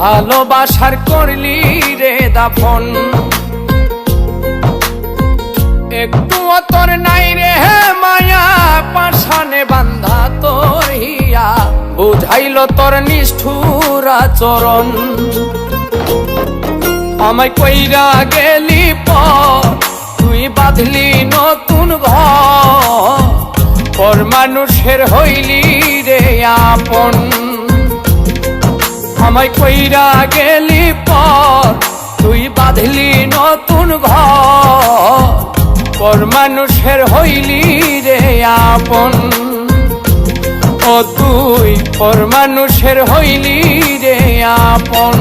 ভালোবাসার করলি রে দাফন। একটুও তোর নাই রে মায়া, পাশানে বান্ধা তোর হিয়া, বুঝাইল তোর নিষ্ঠুর আচরণ। আমায় কইরা গেলি পর, তুই বাঁধলি নতুন ঘর, পর মানুষের হইলি রে আপন। আমায় কইরা গেলি পর, তুই বাঁধলি নতুন ঘর, পর মানুষের হইলি রে আপন। ও তুই পর মানুষের হইলি রে আপন।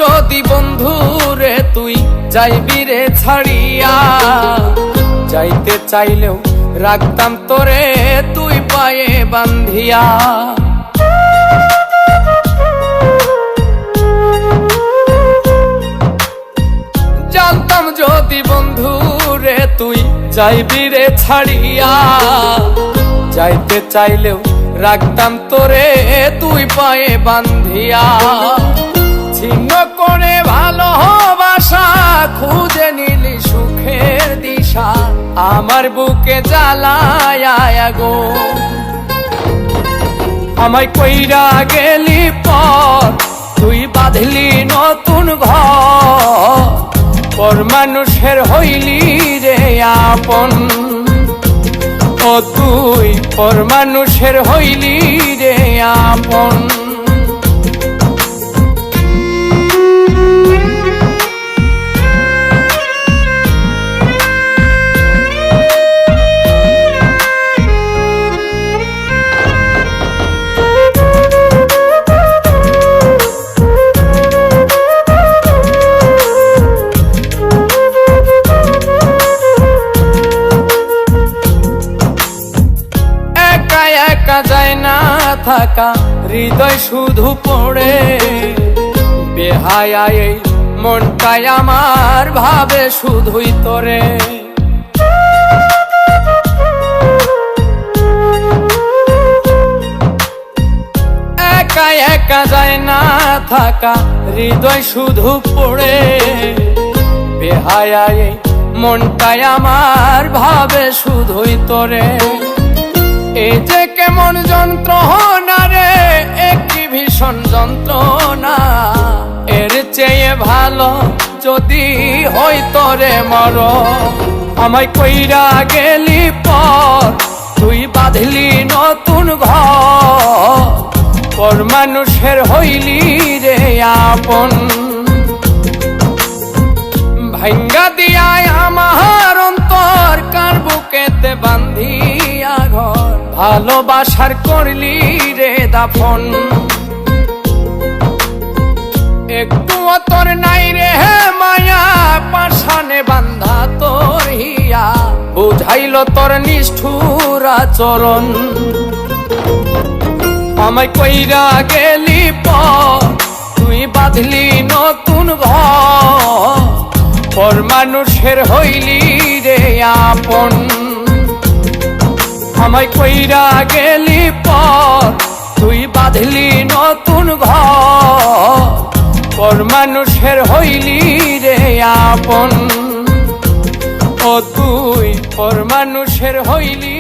যদি বন্ধু রে তুই যাইবি রে ছাড়িয়া, যাইতে চাইলেও রাখতাম তোরে তুই পায়ে বান্ধিয়া। জানতাম যদি বন্ধু রে তুই যাইবি রে ছাড়িয়া, যাইতে চাইলেও রাখতাম তোরে তুই পায়ে বান্ধিয়া। ছিন্ন করে ভালোবাসা খুঁজে নিলি সুখের দিশা, আমার বুকে জ্বালায় গো। আমায় কইরা গেলি পর, তুই বাঁধলি নতুন ঘর, পর মানুষের হইলি রে আপন। ও তুই পর মানুষের হইলি রে আপন। একা যায় না থাকা, হৃদয় শুধু পড়ে বেহায়া, এই মনটাই আমার ভাবে শুধুই তোরে। একা একা যায় না থাকা, হৃদয় শুধু পড়ে বেহায়া, এই মনটাই আমার ভাবে শুধুই তোরে। এই যে কেমন যন্ত্রণা রে, একটি ভীষণ যন্ত্রণা, এর চেয়ে ভালো যদি হইতো রে মর। আমায় কইরা গেলি পর, তুই বাঁধলি নতুন ঘর, পর মানুষের হইলি রে আপন। ভাঙ্গা দিয়ায় আমার অন্তর, কার বুকেতে বান্ধিয়া ঘর, ভালোবাসার করলি রে দাফন। একটুও তোর নাই রে মায়া, পাশানে বান্ধা তোর হিয়া, বুঝাইল তোর নিষ্ঠুর আচরণ। আমায় কইরা গেলি পর, তুই বাঁধলি নতুন ঘর, পর মানুষের হইলি রে আপন। আমায় কইরা গেলি পর, তুই বাঁধলি নতুন ঘর, পর মানুষের হইলি রে আপন। ও তুই পর মানুষের হইলি